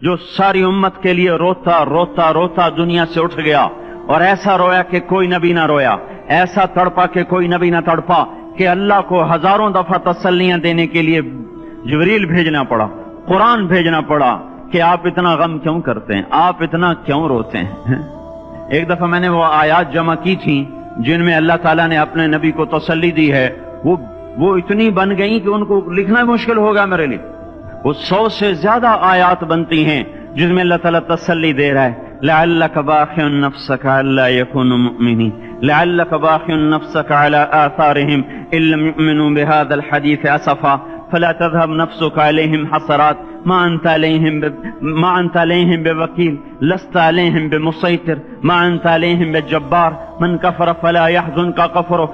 जो सारी उम्मत के लिए रोता रोता रोता दुनिया से उठ गया और ऐसा रोया कि कोई नबी ना रोया, ऐसा तड़पा कि कोई नबी ना तड़पा, कि अल्लाह को हजारों दफा तसल्लियां देने के लिए जिब्रील भेजना पड़ा, कुरान भेजना पड़ा कि आप इतना गम क्यों करते हैं, आप इतना क्यों रोते हैं। एक दफा मैंने वो आयात जमा की थी जिनमें अल्लाह ताला ने अपने नबी को तसल्ली दी है, वो इतनी बन गई कि उनको लिखना मुश्किल होगा मेरे लिए। वो 100 से ज्यादा आयात बनती हैं जिसमें अल्लाह ताला तसल्ली दे रहा है, लअल्लक बाखिउन नफ्सक अल्ला यकूनु मुमिनीन, लअल्लक बाखिउन नफ्सक अला आथारिहिम इल्लम युमिनू बिहादल हदीस असफा फला तज़हब नफ्सुक अलैहिम हसरात मा अंत अलैहिम बिवकील लस्त अलैहिम बिमुसैतिर मा अंत अलैहिम बिजब्बार मन कफर फला यहज़ुनका कफरु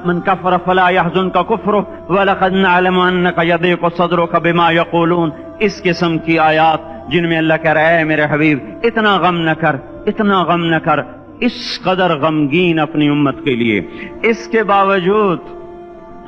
मन कफर फला यहज़ुनका कुफ्रु वलक़द नअलमु अन्नका यदीक़ु सदरुका बिमा यक़ूलून। इस किस्म की आयात जिनमें अल्लाह कह रहा है मेरे हबीब इतना गम न कर, इतना गम न कर, इस कदर गमगीन अपनी उम्मत के लिए। इसके बावजूद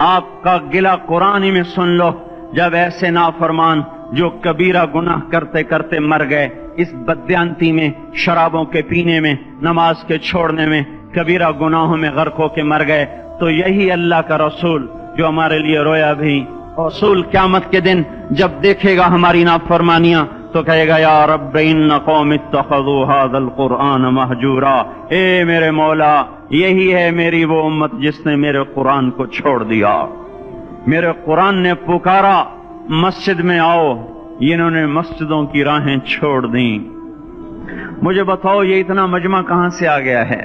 आपका गिला कुरान ही में सुन लो, जब ऐसे नाफरमान जो कबीरा गुनाह करते करते मर गए, इस बदयांती में, शराबों के पीने में, नमाज के छोड़ने में, कबीरा गुनाहों में गर्क होके मर गए, तो यही अल्लाह का रसूल जो हमारे लिए रोया भी, रसूल क़यामत के दिन जब देखेगा हमारी नाफरमानियां तो कहेगा या रब इन्न कौम इत्तखज़ू हाज़ल कुरआन महजूरा। ए मेरे मौला, यही है मेरी वो उम्मत जिसने मेरे कुरान को छोड़ दिया। मेरे कुरान ने पुकारा मस्जिद में आओ, इन्होंने मस्जिदों की राहें छोड़ दी। मुझे बताओ ये इतना मजमा कहां से आ गया है?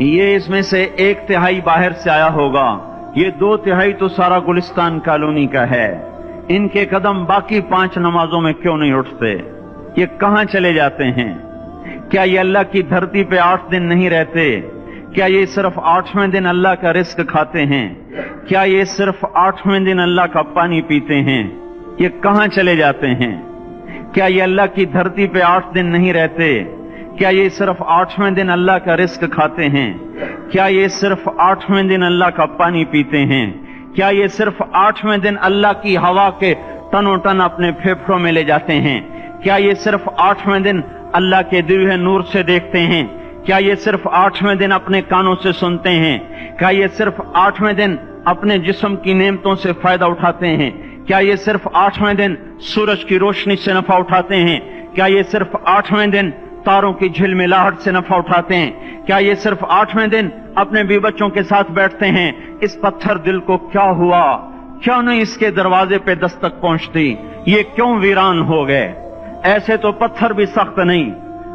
ये इसमें से 1/3 बाहर से आया होगा, ये 2/3 तो सारा गुलिस्तान कॉलोनी का है। इनके कदम बाकी 5 नमाजों में क्यों नहीं उठते? ये कहां चले जाते हैं? क्या ये अल्लाह की धरती पे 8 दिन नहीं रहते? क्या ये सिर्फ 8वें दिन अल्लाह का रिस्क खाते हैं? क्या ये सिर्फ 8वें दिन अल्लाह का पानी पीते हैं? ये कहां चले जाते हैं? क्या ये अल्लाह की धरती पे 8 दिन नहीं रहते? क्या ये सिर्फ 8वें दिन अल्लाह का रिस्क खाते हैं? क्या ये सिर्फ 8वें दिन अल्लाह का पानी पीते हैं? क्या ये सिर्फ 8वें दिन अल्लाह की हवा के तनो तन अपने फेफड़ों में ले जाते हैं? क्या ये सिर्फ 8वें दिन अल्लाह के दिव्य नूर से देखते हैं? क्या ये सिर्फ 8वें दिन अपने कानों से सुनते हैं? क्या ये सिर्फ 8वें दिन अपने जिस्म की नेमतों से फायदा उठाते हैं? क्या ये सिर्फ 8वें दिन सूरज की रोशनी से नफा उठाते हैं? क्या ये सिर्फ 8वें दिन तारों की झिलमिलाहट से नफा उठाते हैं? क्या ये सिर्फ 8वें दिन अपने भी बच्चों के साथ बैठते हैं? इस पत्थर दिल को क्या हुआ? क्यों नहीं इसके दरवाजे पे दस्तक पहुंचती? ये क्यों वीरान हो गए? ऐसे तो पत्थर भी सख्त नहीं।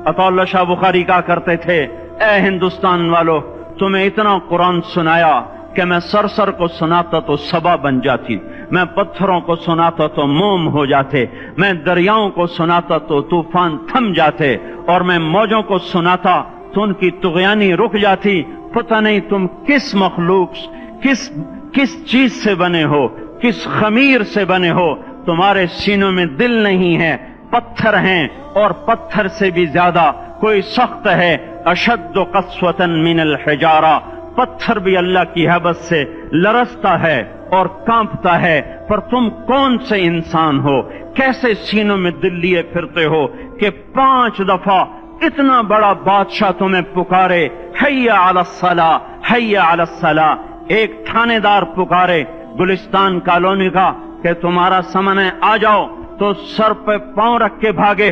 अताउल्लाह शाह बुखारी कहा करते थे, ए हिंदुस्तान वालों, तुम्हें इतना कुरान सुनाया कि मैं सरसर को सुनाता तो सबा बन जाती, मैं पत्थरों को सुनाता तो मोम हो जाते, मैं दरियाओं को सुनाता तो तूफान थम जाते, और मैं मौजों को सुनाता तो उनकी तुगयानी रुक जाती। पता नहीं तुम किस मखलूक, किस चीज से बने हो, किस खमीर से बने हो। तुम्हारे सीनों में दिल नहीं है, पत्थर हैं, और पत्थर से भी ज्यादा कोई सख्त है। अशद्दु क़स्वतन मिनल हिजारा, पत्थर भी अल्लाह की हैबत से लरसता है और कांपता है। पर तुम कौन से इंसान हो, कैसे सीनों में दिल लिए फिरते हो कि 5 दफा इतना बड़ा बादशाह तुम्हें पुकारे, हैया अलस्सला, हैया अलस्सला। एक थानेदार पुकारे गुलिस्तान कॉलोनी का कि तुम्हारा समय है, आ जाओ, तो सर पे पांव रख के भागे।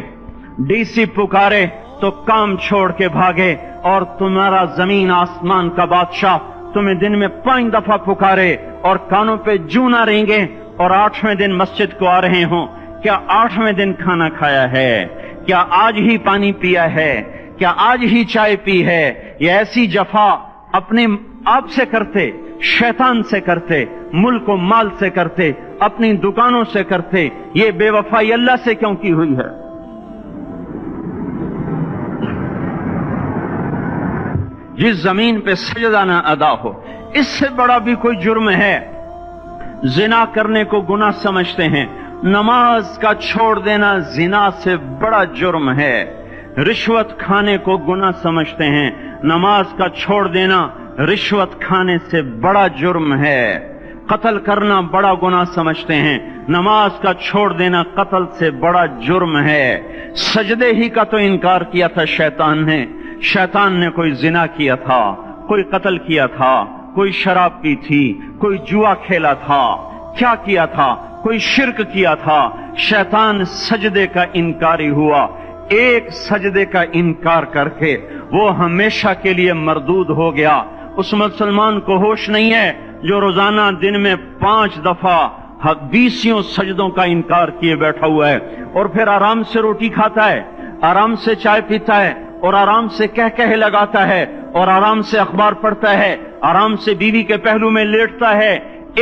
डीसी पुकारे तो काम छोड़ के भागे। और तुम्हारा जमीन आसमान का बादशाह तुम्हें दिन में 5 दफा पुकारे और कानों पे जूं ना रेंगे, और 8वें दिन मस्जिद को आ रहे हों। क्या 8वें दिन खाना खाया है? क्या आज ही पानी पिया है? क्या आज ही चाय पी है? ये ऐसी जफा अपने आप से करते, शैतान से करते, मुल्क व माल से करते, अपनी दुकानों से करते। ये बेवफाई अल्लाह से क्यों की हुई है? जिस जमीन पे सजदा ना अदा हो, इससे बड़ा भी कोई जुर्म है? जिना करने को गुनाह समझते हैं, नमाज का छोड़ देना जिना से बड़ा जुर्म है। रिश्वत खाने को गुनाह समझते हैं, नमाज का छोड़ देना रिश्वत खाने से बड़ा जुर्म है। قتل کرنا بڑا گناہ سمجھتے ہیں، نماز کا چھوڑ دینا قتل سے بڑا جرم ہے۔ سجدے ہی کا تو انکار کیا تھا شیطان نے کوئی زنا کیا تھا، کوئی قتل کیا تھا، کوئی شراب پی تھی، کوئی جوا کھیلا تھا، کیا کیا تھا؟ کوئی شرک کیا تھا۔ شیطان سجدے کا انکاری ہوا، ایک سجدے کا انکار کر کے وہ ہمیشہ کے لیے مردود ہو گیا۔ اس مسلمان کو ہوش نہیں ہے جو روزانہ دن میں 5 دفعہ 20 سجدوں کا انکار کیے بیٹھا ہوا ہے، اور پھر آرام سے روٹی کھاتا ہے، آرام سے چائے پیتا ہے، اور آرام سے کہہ لگاتا ہے، اور آرام سے اخبار پڑھتا ہے، آرام سے بیوی کے پہلو میں لیٹتا ہے۔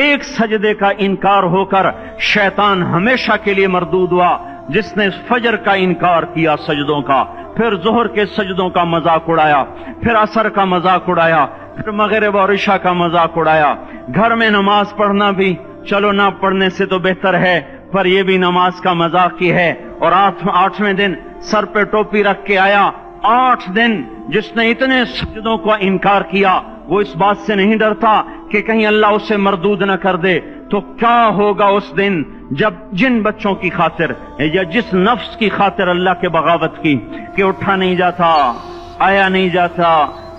ایک سجدے کا انکار ہو کر شیطان ہمیشہ کے لیے مردود ہوا۔ جس نے فجر کا انکار کیا سجدوں کا، پھر ظہر کے سجدوں کا مذاق اڑایا، پھر عصر کا مذاق اڑایا، پھر مغرب اور عشاء کا مذاق اڑایا۔ گھر میں نماز پڑھنا بھی چلو نہ پڑھنے سے تو بہتر ہے، پر یہ بھی نماز کا مذاق ہی ہے۔ اور 8ویں دن سر پہ ٹوپی رکھ کے آیا۔ 8 دن جس نے اتنے سجدوں کا انکار کیا، وہ اس بات سے نہیں ڈرتا کہ کہیں اللہ اسے مردود نہ کر دے، تو کیا ہوگا اس دن جب جن بچوں کی خاطر یا جس نفس کی خاطر اللہ کے بغاوت کی کہ اٹھا نہیں جاتا، آیا نہیں جاتا،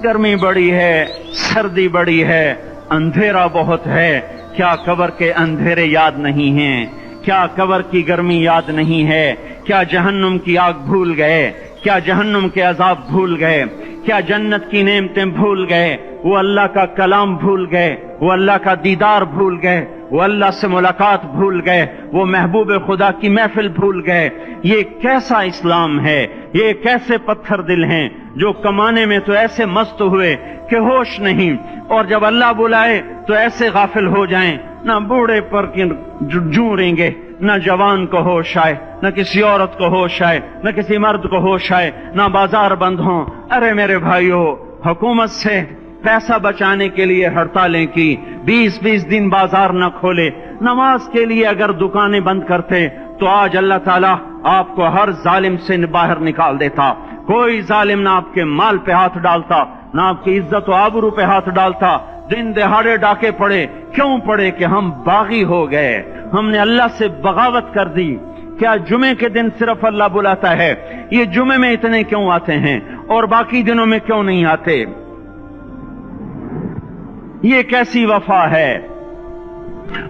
گرمی بڑی ہے، سردی بڑی ہے، اندھیرا بہت ہے، کیا قبر کے اندھیرے یاد نہیں ہیں؟ کیا قبر کی گرمی یاد نہیں ہے؟ کیا جہنم کی آگ بھول گئے؟ کیا جہنم کے عذاب بھول گئے؟ کیا جنت کی نعمتیں بھول گئے؟ وہ اللہ کا کلام بھول گئے، وہ اللہ کا دیدار بھول گئے، وہ اللہ سے ملاقات بھول گئے، وہ محبوب خدا کی محفل بھول گئے۔ یہ کیسا اسلام ہے؟ یہ کیسے پتھر دل ہیں جو کمانے میں تو ایسے مست ہوئے کہ ہوش نہیں، اور جب اللہ بلائے تو ایسے غافل ہو جائیں، نہ بوڑھے پر جوں رہیں گے، نہ جوان کو ہوش آئے، نہ کسی عورت کو ہوش آئے، نہ کسی مرد کو ہوش آئے، نہ بازار بند ہوں۔ ارے میرے بھائیو، حکومت سے پیسہ بچانے کے لیے ہڑتالیں کی، 20 دن بازار نہ کھولے، نماز کے لیے اگر دکانیں بند کرتے تو آج اللہ تعالیٰ آپ کو ہر ظالم سے باہر نکال دیتا۔ کوئی ظالم نہ آپ کے مال پہ ہاتھ ڈالتا، نہ آپ کی عزت و آبرو پہ ہاتھ ڈالتا۔ دن دہاڑے ڈاکے پڑے، کیوں پڑے؟ کہ ہم باغی ہو گئے، ہم نے اللہ سے بغاوت کر دی۔ کیا جمعے کے دن صرف اللہ بلاتا ہے؟ یہ جمعے میں اتنے کیوں آتے ہیں اور باقی دنوں میں کیوں نہیں آتے؟ یہ کیسی وفا ہے؟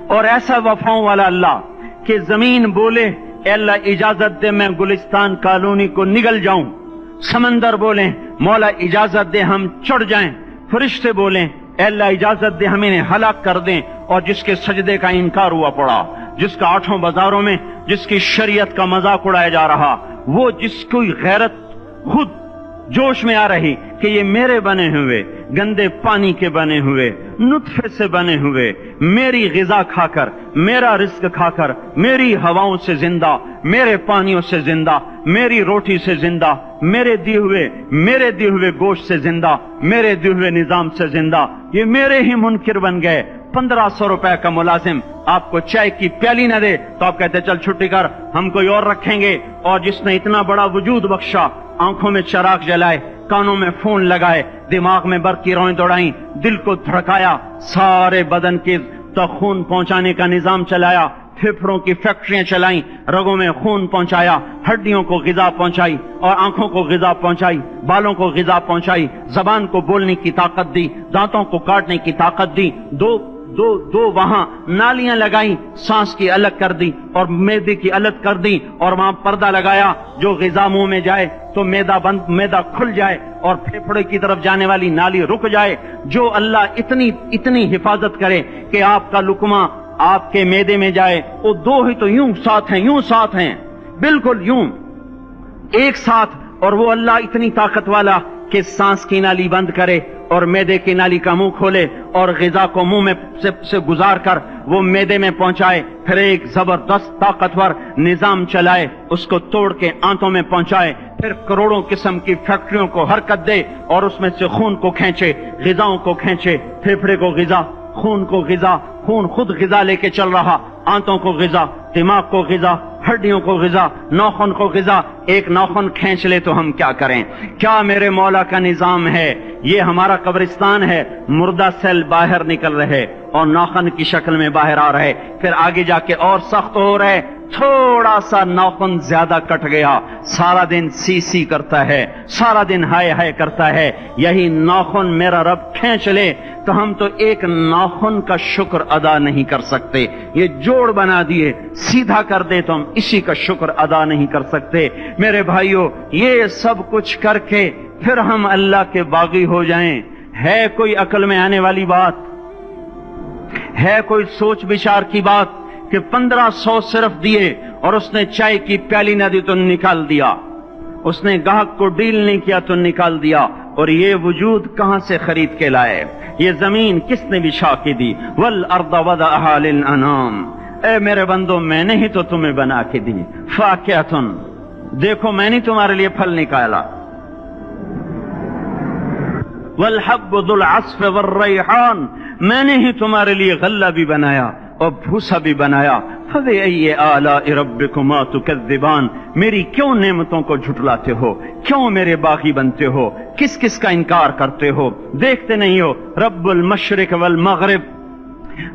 اور ایسا وفاؤں والا اللہ کہ زمین بولے اے اللہ اجازت دے میں گلستان کالونی کو نگل جاؤں، سمندر بولیں مولا اجازت دے ہم چڑھ جائیں، فرشتے بولیں اے اللہ اجازت دے ہم انہیں ہلاک کر دیں، اور جس کے سجدے کا انکار ہوا پڑا، جس کا 8 بازاروں میں جس کی شریعت کا مذاق اڑایا جا رہا، وہ جس کی غیرت خود جوش میں آ رہی کہ یہ میرے بنے ہوئے گندے پانی کے بنے ہوئے نطفے سے بنے ہوئے، میری غذا کھا کر، میرا رزق کھا کر، میری ہواؤں سے زندہ، میرے پانیوں سے زندہ، میری روٹی سے زندہ، میرے دیے ہوئے گوشت سے زندہ، میرے دیے ہوئے نظام سے زندہ، یہ میرے ہی منکر بن گئے۔ 1500 روپے کا ملازم آپ کو چائے کی پیالی نہ دے تو آپ کہتے چل چھٹی کر، ہم کوئی اور رکھیں گے۔ اور جس نے اتنا بڑا وجود بخشا، آنکھوں میں چراغ جلائے، کانوں میں فون لگائے، دماغ میں برق کی روئیں دوڑائیں، دل کو دھڑکایا، سارے بدن کے تک خون پہنچانے کا نظام چلایا، پھیپھڑوں کی فیکٹریاں چلائیں، رگوں میں خون پہنچایا، ہڈیوں کو غذا پہنچائی اور آنکھوں کو غذا پہنچائی، بالوں کو غذا پہنچائی، زبان کو بولنے کی طاقت دی، دانتوں کو کاٹنے کی طاقت دی، دو وہاں نالیاں لگائیں، سانس کی الگ کر دی اور معدے کی الگ کر دی، اور وہاں پردہ لگایا، جو غذا منہ میں جائے تو معدہ کھل جائے اور پھیپھڑے کی طرف جانے والی نالی رک جائے۔ جو اللہ اتنی حفاظت کرے کہ آپ کا لقمہ آپ کے معدے میں جائے، وہ دو ہی تو یوں ساتھ ہیں بالکل یوں ایک ساتھ، اور وہ اللہ اتنی طاقت والا کہ سانس کی نالی بند کرے اور معدے کی نالی کا منہ کھولے اور غذا کو منہ میں سے گزار کر وہ معدے میں پہنچائے، پھر ایک زبردست طاقتور نظام چلائے، اس کو توڑ کے آنتوں میں پہنچائے، پھر کروڑوں قسم کی فیکٹریوں کو حرکت دے اور اس میں سے خون کو کھینچے، غذاؤں کو کھینچے، پھیپھڑے کو غذا، خون کو غذا، خون خود غذا لے کے چل رہا، آنتوں کو غذا، दिमाग को गिजा, हड्डियों को गिजा, नाखून को गिजा, एक नाखून खींच ले तो हम क्या करें? क्या मेरे मौला का निजाम है? ये हमारा कब्रिस्तान है, मुर्दा सेल बाहर निकल रहे और नाखून की शक्ल में बाहर आ रहे, फिर आगे जाके और सख्त हो रहे, थोड़ा सा नाखून ज्यादा कट गया, सारा दिन सी सी करता है, सारा दिन हाय हाय करता है। यही नाखून मेरा रब खींच ले तो हम तो एक नाखून का शुक्र अदा नहीं कर सकते। ये जोड़ बना दिए, सीधा कर दे तो हम इसी का शुक्र अदा नहीं कर सकते। मेरे भाइयों, ये सब कुछ करके फिर हम अल्लाह के बागी हो जाएं, है कोई अकल में आने वाली बात? है कोई सोच विचार की बात कि 1500 सिर्फ दिए और उसने चाय की प्याली न दी तो निकाल दिया, उसने ग्राहक को डील नहीं किया तो निकाल दिया, और ये वजूद कहां से खरीद के लाए? ये जमीन किसने बिछा के दी? वल अर्द वदअहा लिल अनाम। ए मेरे बंदो, मैंने ही तो तुम्हें बना के दी। फाकिहतुन, देखो मैंने तुम्हारे लिए फल निकाला। वल हब्बु दुल अस्फ वर रैहान, मैंने ही तुम्हारे लिए गल्ला भी बनाया और भूसा भी बनाया। फबिअय्यि आलाइ रब्बिकुमा तुकज़्ज़िबान, मेरी क्यों नेमतों को झुटलाते हो? क्यों मेरे बागी बनते हो? किस किस का इनकार करते हो? देखते नहीं हो रब्बुल मशरिक वल मगरिब,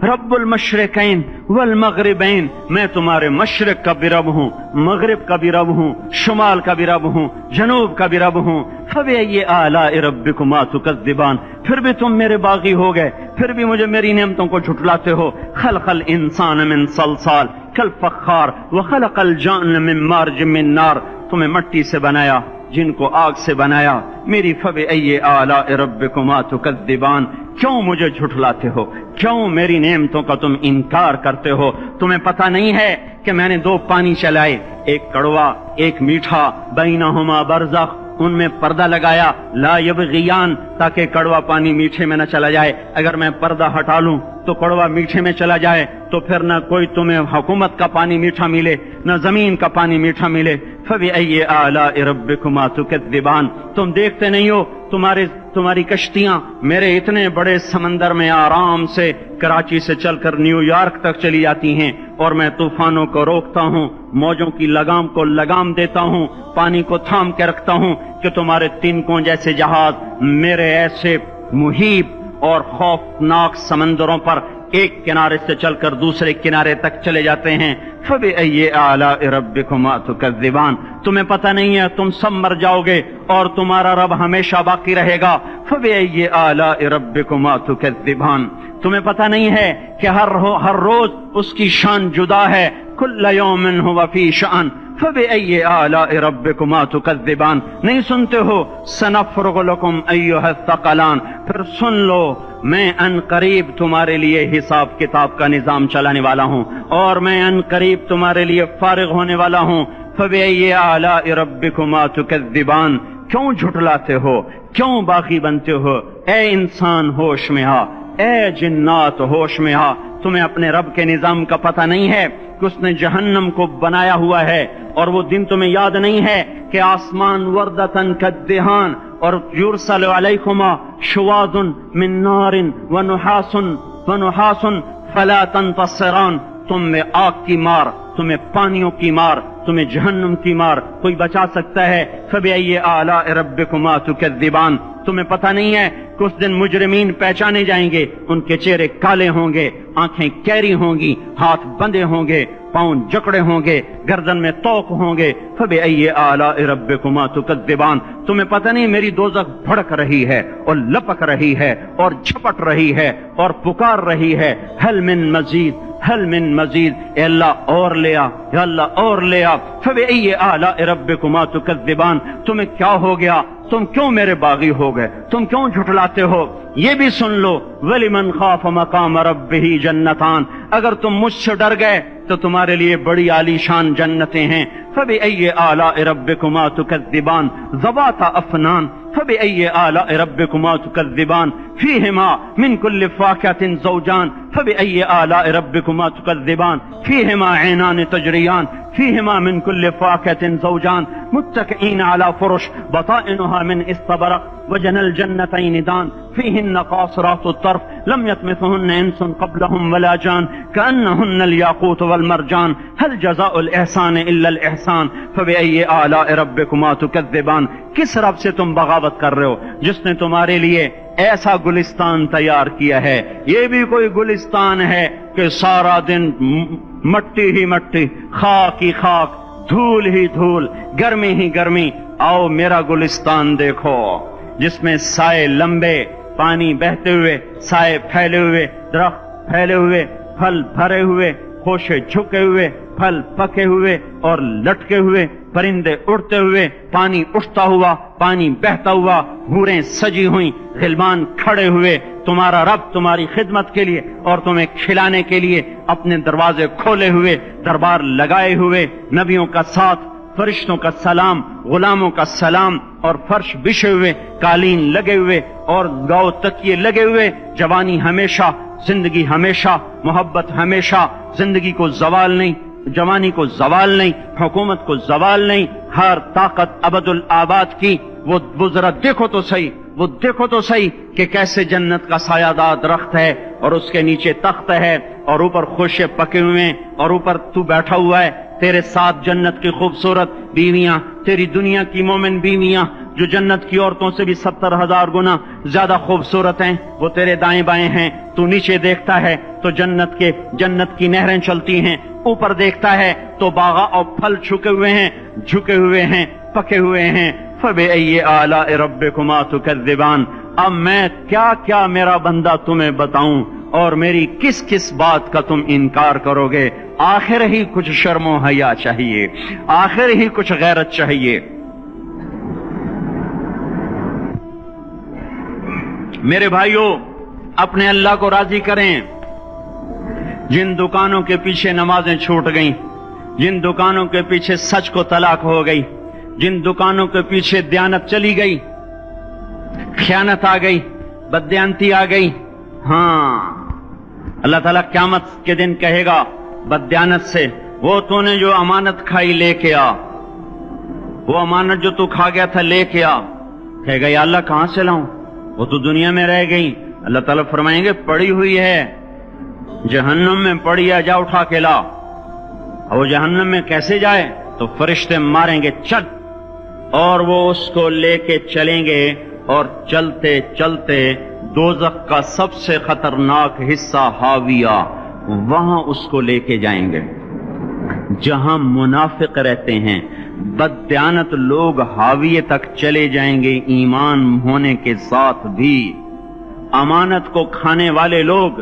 रब्बुल मशरिकैन वल मगरिबैन, मैं तुम्हारे मशरिक का भी रब हूँ, मगरिब का भी रब हूँ, शुमाल का भी रब हूँ, जनूब का भी रब हूँ। फबिअय्यि आलाइ रब्बिकुमा तुकज़्ज़िबान, फिर भी तुम मेरे बागी हो गए, फिर भी मुझे मेरी नेमतों को झुटलाते हो। खलक़ल इंसान मिन सलसाल कल फख्खार व खलक़ल जान्न मिन मार्ज मिन नार, तुम्हें मिट्टी से बनाया, जिनको आग से बनाया। मेरी फबिअय्यि आलाइ रब्बिकुमा तुकज़्ज़िबान, क्यों मुझे झुठलाते हो? क्यों मेरी नेमतों का तुम इनकार करते हो? तुम्हें पता नहीं है कि मैंने दो पानी चलाए, एक कड़वा एक मीठा, बैनहुमा बरज़ख, उनमें पर्दा लगाया, ला यबग़ियान, ताकि कड़वा पानी मीठे में न चला जाए। अगर मैं पर्दा हटा लूं तो कड़वा मीठे में चला जाए तो फिर न कोई तुम्हें हुकूमत का पानी मीठा मिले, न जमीन का पानी मीठा मिले। फबिअय्यि आलाइ रब्बिकुमा तुकज़्ज़िबान, तुम देखते नहीं हो तुम्हारी कश्तियां मेरे इतने बड़े समंदर में आराम से कराची से चलकर न्यूयॉर्क तक चली जाती हैं, और मैं तूफानों को रोकता हूँ, मौजों की लगाम को लगाम देता हूँ, पानी को थाम के रखता हूँ कि तुम्हारे तिनकों जैसे जहाज मेरे ऐसे मुहीब और खौफनाक समंदरों पर एक किनारे से चलकर दूसरे किनारे तक चले जाते हैं। फबिअय्यि आलाइ रब्बिकुमा तुकज़्ज़िबान, तुम्हें पता नहीं है तुम सब मर जाओगे और तुम्हारा रब हमेशा बाकी रहेगा। फबिअय्यि आलाइ रब्बिकुमा तुकज़्ज़िबान, तुम्हें पता नहीं है कि हर रोज उसकी शान जुदा है। कुल्ल यौमिन हुवा फी शान फबिअय्यि आलाइ रब्बिकुमा तुकज़्ज़िबान, नहीं सुनते हो? सनफ़्रुग़ु लकुम अय्युहस्सक़लान, फिर सुन लो, मैं अनकरीब तुम्हारे लिए हिसाब किताब का निजाम चलाने वाला हूँ, और मैं अनकरीब तुम्हारे लिए फारिग होने वाला हूँ। फबिअय्यि आलाइ रब्बिकुमा तुकज़्ज़िबान, क्यों झुठलाते हो? क्यों बागी बनते हो? ए इंसान होश में आ, ए जिन्नात होश में आ। तुम्हें अपने रब के निजाम का पता नहीं है कि उसने जहन्नम को बनाया हुआ है, और वो दिन तुम्हें याद नहीं है कि आसमान वर्दतन कद्दिहान और युरसलु अलैकुमा शुवादुन मिन नारिन व नुहासुन फला तंतसिरान, तुम में आग की मार, तुम्हें पानियों की मार, तुम्हें जहन्नम की मार कोई बचा सकता है? फबिअय्यि आलाइ रब्बिकुमा तुकज़्ज़िबान, तुम्हें पता नहीं है कि उस दिन मुजरिमीन पहचाने जाएंगे, उनके चेहरे काले होंगे, आंखें कैरी होंगी, हाथ बंधे होंगे, पांव जकड़े होंगे, गर्दन में तोक होंगे। फबिअय्यि आलाइ रब्बिकुमा तुकज़्ज़िबान, तुम्हें पता नहीं मेरी दोज़ख भड़क रही है और लपक रही है और झपट रही है और पुकार रही है, हल मिन मजीद, हल मिन मजीद, ए अल्लाह और ले आ, या अल्लाह और ले आ। फबिअय्यि आलाइ रब्बिकुमा तुकज़्ज़िबान, तुम्हें क्या हो गया? तुम क्यों मेरे बागी हो गए? तुम क्यों झुठलाते हो? ये भी सुन लो, वलिमन खाफ मकाम रब्बिही जन्नतान, अगर तुम मुझसे डर गए तो तुम्हारे लिए बड़ी आलीशान जन्नतें हैं। फबिअय्यि आलाइ रब्बिकुमा तुकज़्ज़िबान ज़वाता अफ़नान फबिअय्यि आलाइ रब्बिकुमा तुकज़्ज़िबान फ़ीहिमा मिन कुल्लि फ़ाकिहतिन ज़ौजान फबिअय्यि आलाइ रब्बिकुमा तुकज़्ज़िबान फ़ीहिमा ऐनान तजरियान فیہما من کل فاکہۃ زوجان متکئین علی فرش بطائنها من استبرق وجنى الجنتین دان فیہن قاصرات الطرف لم یطمثهن انس قبلهم ولا جان کأنهن الياقوت والمرجان هل جزاء الاحسان الا الاحسان فبأي آلاء ربکما تکذبان۔ کس رب سے تم بغاوت کر رہے ہو جس نے تمہارے لیے ایسا گلستان تیار کیا ہے؟ یہ بھی کوئی گلستان ہے کہ سارا دن مٹی ہی مٹی، خاک ہی خاک، دھول ہی دھول، گرمی ہی گرمی۔ آؤ میرا گلستان دیکھو جس میں سائے لمبے، پانی بہتے ہوئے، سائے پھیلے ہوئے، درخت پھیلے ہوئے، پھل بھرے ہوئے، خوشے جھکے ہوئے، پھل پکے ہوئے اور لٹکے ہوئے، پرندے اڑتے ہوئے، پانی اٹھتا ہوا، پانی بہتا ہوا، حوریں سجی ہوئیں، غلمان کھڑے ہوئے، تمہارا رب تمہاری خدمت کے لیے اور تمہیں کھلانے کے لیے اپنے دروازے کھولے ہوئے، دربار لگائے ہوئے، نبیوں کا ساتھ، فرشتوں کا سلام، غلاموں کا سلام، اور فرش بچھے ہوئے، قالین لگے ہوئے اور گاؤ تکیے لگے ہوئے، جوانی ہمیشہ، زندگی ہمیشہ، محبت ہمیشہ، زندگی کو زوال نہیں، جوانی کو زوال نہیں، حکومت کو زوال نہیں، ہر طاقت ابد الآباد کی۔ وہ ذرا دیکھو تو صحیح، وہ دیکھو تو صحیح کہ کیسے جنت کا سایہ دار درخت ہے اور اس کے نیچے تخت ہے اور اوپر خوشے پکے ہوئے ہیں اور اوپر تو بیٹھا ہوا ہے، تیرے ساتھ جنت کی خوبصورت بیویاں، تیری دنیا کی مومن بیویاں جو جنت کی عورتوں سے بھی 70,000 گنا زیادہ خوبصورت ہیں، وہ تیرے دائیں بائیں ہیں۔ تو نیچے دیکھتا ہے تو جنت کی نہریں چلتی ہیں، اوپر دیکھتا ہے تو باغ اور پھل جھکے ہوئے ہیں، پکے ہوئے ہیں۔ فَبِأَيِّ آلَاءِ رَبِّكُمَا تُكَذِّبَانِ۔ اب میں کیا کیا میرا بندہ تمہیں بتاؤں اور میری کس کس بات کا تم انکار کرو گے؟ آخر ہی کچھ شرم و حیا چاہیے، آخر ہی کچھ غیرت چاہیے۔ میرے بھائیوں، اپنے اللہ کو راضی کریں۔ جن دکانوں کے پیچھے نمازیں چھوٹ گئیں، جن دکانوں کے پیچھے سچ کو طلاق ہو گئی، جن دکانوں کے پیچھے دیانت چلی گئی، خیانت آ گئی، بددیانتی آ گئی، ہاں اللہ تعالیٰ قیامت کے دن کہے گا بددیانت سے، وہ تو نے جو امانت کھائی لے کے آ، وہ امانت جو تو کھا گیا تھا لے کے آ۔ کہے گا یا اللہ کہاں سے لاؤں، وہ تو دنیا میں رہ گئی۔ اللہ تعالیٰ فرمائیں گے پڑی ہوئی ہے جہنم میں، پڑی ہے، جا اٹھا کے لا۔ اور وہ جہنم میں کیسے جائے؟ تو فرشتے ماریں گے چل، اور وہ اس کو لے کے چلیں گے، اور چلتے چلتے دوزخ کا سب سے خطرناک حصہ حاویہ، وہاں اس کو لے کے جائیں گے جہاں منافق رہتے ہیں۔ بددیانت لوگ حاویہ تک چلے جائیں گے ایمان ہونے کے ساتھ بھی، امانت کو کھانے والے لوگ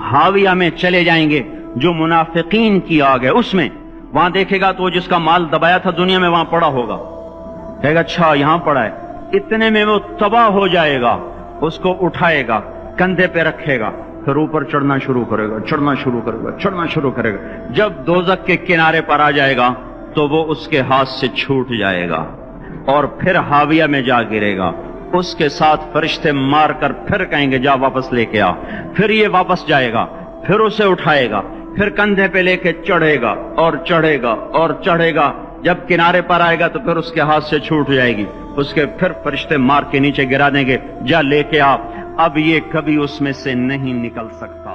حاویہ میں چلے جائیں گے جو منافقین کی آگ ہے اس میں۔ وہاں دیکھے گا تو وہ جس کا مال دبایا تھا دنیا میں وہاں پڑا ہوگا، کہے گا اچھا یہاں پڑا ہے، اتنے میں وہ تباہ ہو جائے گا، اس کو اٹھائے گا، کندھے پہ رکھے گا، پھر اوپر چڑھنا شروع کرے گا، چڑھنا شروع کرے گا، چڑھنا شروع کرے گا۔ جب دوزخ کے کنارے پر آ جائے گا تو وہ اس کے ہاتھ سے چھوٹ جائے گا اور پھر حاویہ میں جا گرے گا۔ اس کے ساتھ فرشتے مار کر پھر کہیں گے جا واپس لے کے آ، پھر یہ واپس جائے گا، پھر اسے اٹھائے گا، پھر کندھے پہ لے کے چڑھے گا اور چڑھے گا اور چڑھے گا۔ جب کنارے پر آئے گا تو پھر اس کے ہاتھ سے چھوٹ جائے گی، اس کے پھر فرشتے مار کے نیچے گرا دیں گے، جا لے کے آ۔ اب یہ کبھی اس میں سے نہیں نکل سکتا۔